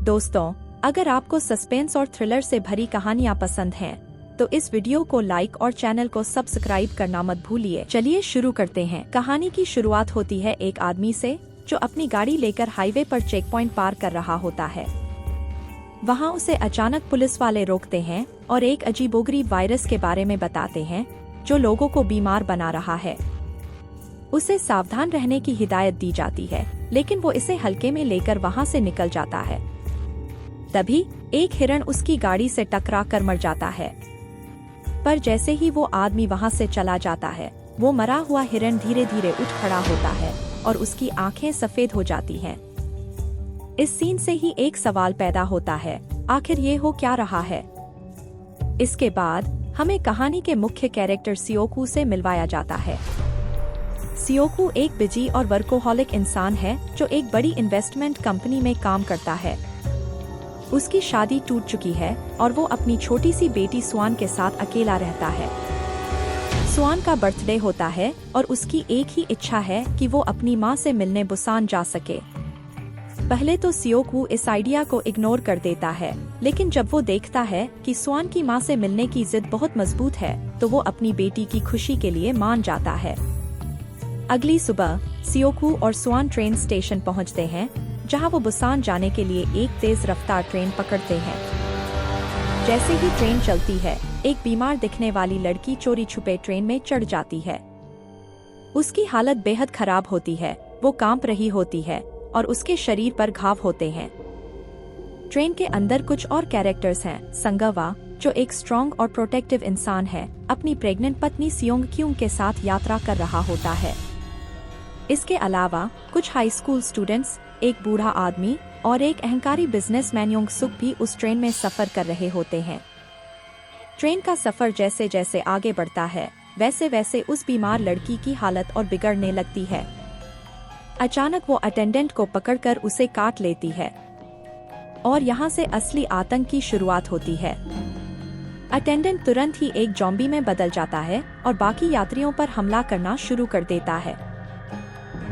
दोस्तों, अगर आपको सस्पेंस और थ्रिलर से भरी कहानियां पसंद हैं, तो इस वीडियो को लाइक और चैनल को सब्सक्राइब करना मत भूलिए। चलिए शुरू करते हैं। कहानी की शुरुआत होती है एक आदमी से जो अपनी गाड़ी लेकर हाईवे पर चेक पॉइंट पार कर रहा होता है। वहां उसे अचानक पुलिस वाले रोकते हैं और एक अजीबोगरीब वायरस के बारे में बताते हैं जो लोगों को बीमार बना रहा है। उसे सावधान रहने की हिदायत दी जाती है, लेकिन वो इसे हल्के में लेकर वहां से निकल जाता है। तभी एक हिरण उसकी गाड़ी से टकरा कर मर जाता है। पर जैसे ही वो आदमी वहां से चला जाता है, वो मरा हुआ हिरण धीरे धीरे उठ खड़ा होता है और उसकी आंखें सफेद हो जाती हैं। इस सीन से ही एक सवाल पैदा होता है, आखिर ये हो क्या रहा है? इसके बाद हमें कहानी के मुख्य कैरेक्टर सियोकू से मिलवाया जाता है। सियोकू एक बिजी और वर्कोहॉलिक इंसान है जो एक बड़ी इन्वेस्टमेंट कंपनी में काम करता है। उसकी शादी टूट चुकी है और वो अपनी छोटी सी बेटी स्वान के साथ अकेला रहता है। स्वान का बर्थडे होता है और उसकी एक ही इच्छा है कि वो अपनी माँ से मिलने बुसान जा सके। पहले तो सियोकू इस आइडिया को इग्नोर कर देता है, लेकिन जब वो देखता है कि स्वान की माँ से मिलने की जिद बहुत मजबूत है, तो वो अपनी बेटी की खुशी के लिए मान जाता है। अगली सुबह सियोकू और स्वान ट्रेन स्टेशन पहुँचते हैं, जहां वो बुसान जाने के लिए एक तेज रफ्तार ट्रेन पकड़ते हैं। जैसे ही ट्रेन चलती है, एक बीमार दिखने वाली लड़की चोरी छुपे ट्रेन में चढ़ जाती है। उसकी हालत बेहद खराब होती है, वो कांप रही होती है और उसके शरीर पर घाव होते हैं। ट्रेन के अंदर कुछ और कैरेक्टर्स हैं। संगवा, जो एक स्ट्रॉन्ग और प्रोटेक्टिव इंसान है, अपनी प्रेग्नेंट पत्नी सियोंग क्यूंग के साथ यात्रा कर रहा होता है। इसके अलावा कुछ हाई स्कूल स्टूडेंट्स, एक बूढ़ा आदमी और एक अहंकारी बिजनेसमैन योंग सुक भी उस ट्रेन में सफर कर रहे होते हैं। ट्रेन का सफर जैसे जैसे आगे बढ़ता है, वैसे वैसे उस बीमार लड़की की हालत और बिगड़ने लगती है। अचानक वो अटेंडेंट को पकड़कर उसे काट लेती है और यहाँ से असली आतंक की शुरुआत होती है। अटेंडेंट तुरंत ही एक ज़ॉम्बी में बदल जाता है और बाकी यात्रियों पर हमला करना शुरू कर देता है।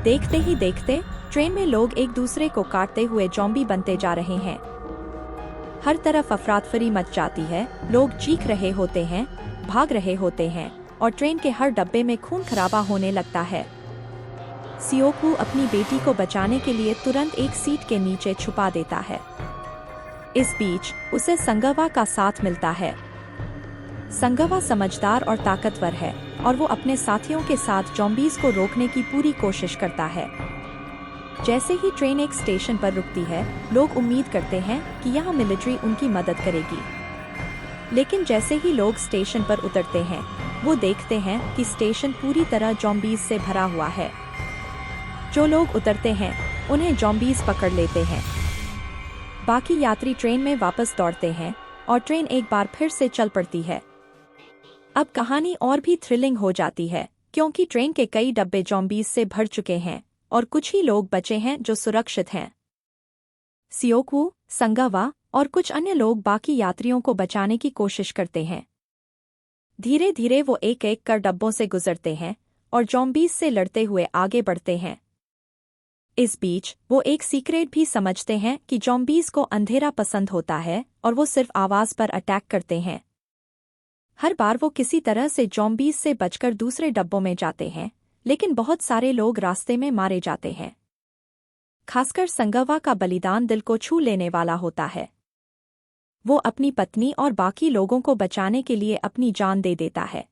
देखते ही देखते ट्रेन में लोग एक दूसरे को काटते हुए ज़ॉम्बी बनते जा रहे हैं। हर तरफ अफरातफरी मच जाती है, लोग चीख रहे होते हैं, भाग रहे होते हैं और ट्रेन के हर डब्बे में खून खराबा होने लगता है। सियोकू अपनी बेटी को बचाने के लिए तुरंत एक सीट के नीचे छुपा देता है। इस बीच उसे संगवा का साथ मिलता है। संगवा समझदार और ताकतवर है और वो अपने साथियों के साथ ज़ॉम्बीज को रोकने की पूरी कोशिश करता है। जैसे ही ट्रेन एक स्टेशन पर रुकती है, लोग उम्मीद करते हैं कि यहाँ मिलिट्री उनकी मदद करेगी। लेकिन जैसे ही लोग स्टेशन पर उतरते हैं, वो देखते हैं कि स्टेशन पूरी तरह ज़ॉम्बीज से भरा हुआ है। जो लोग उतरते हैं, उन्हें ज़ॉम्बीज पकड़ लेते हैं। बाकी यात्री ट्रेन में वापस दौड़ते हैं और ट्रेन एक बार फिर से चल पड़ती है। अब कहानी और भी थ्रिलिंग हो जाती है, क्योंकि ट्रेन के कई डब्बे ज़ॉम्बीज से भर चुके हैं और कुछ ही लोग बचे हैं जो सुरक्षित हैं। सियोकू, संगवा और कुछ अन्य लोग बाकी यात्रियों को बचाने की कोशिश करते हैं। धीरे धीरे वो एक एक कर डब्बों से गुजरते हैं और ज़ॉम्बीज से लड़ते हुए आगे बढ़ते हैं। इस बीच वो एक सीक्रेट भी समझते हैं कि ज़ॉम्बीज को अंधेरा पसंद होता है और वो सिर्फ आवाज पर अटैक करते हैं। हर बार वो किसी तरह से ज़ॉम्बीज से बचकर दूसरे डब्बों में जाते हैं, लेकिन बहुत सारे लोग रास्ते में मारे जाते हैं। खासकर संगवा का बलिदान दिल को छू लेने वाला होता है। वो अपनी पत्नी और बाकी लोगों को बचाने के लिए अपनी जान दे देता है।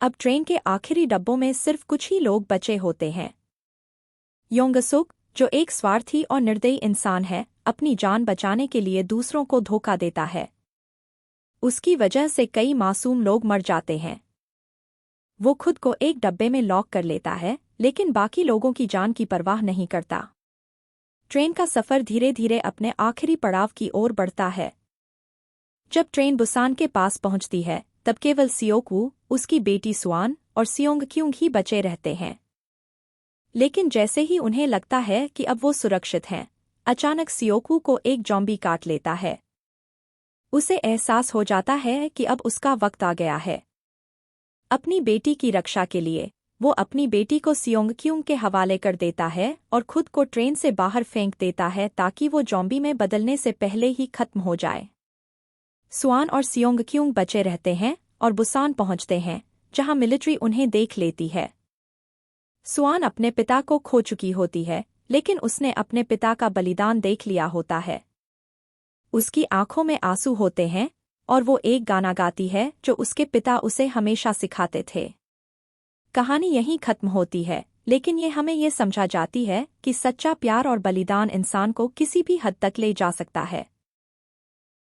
अब ट्रेन के आखिरी डब्बों में सिर्फ कुछ ही लोग बचे होते हैं। योंगसुक, जो एक स्वार्थी और निर्दयी इंसान है, अपनी जान बचाने के लिए दूसरों को धोखा देता है। उसकी वजह से कई मासूम लोग मर जाते हैं। वो खुद को एक डब्बे में लॉक कर लेता है, लेकिन बाकी लोगों की जान की परवाह नहीं करता। ट्रेन का सफर धीरे धीरे अपने आखिरी पड़ाव की ओर बढ़ता है। जब ट्रेन बुसान के पास पहुंचती है, तब केवल सियोकू, उसकी बेटी स्वान और सियोंग क्यूंग ही बचे रहते हैं। लेकिन जैसे ही उन्हें लगता है कि अब वो सुरक्षित हैं, अचानक सियोकू को एक ज़ॉम्बी काट लेता है। उसे एहसास हो जाता है कि अब उसका वक्त आ गया है। अपनी बेटी की रक्षा के लिए वो अपनी बेटी को सियोंगक्यूंग के हवाले कर देता है और खुद को ट्रेन से बाहर फेंक देता है ताकि वो जॉम्बी में बदलने से पहले ही खत्म हो जाए। स्वान और सियोंगक्यूंग बचे रहते हैं और बुसान पहुंचते हैं, जहां मिलिट्री उन्हें देख लेती है। स्वान अपने पिता को खो चुकी होती है, लेकिन उसने अपने पिता का बलिदान देख लिया होता है। उसकी आंखों में आंसू होते हैं और वो एक गाना गाती है जो उसके पिता उसे हमेशा सिखाते थे। कहानी यहीं खत्म होती है, लेकिन ये हमें ये समझा जाती है कि सच्चा प्यार और बलिदान इंसान को किसी भी हद तक ले जा सकता है।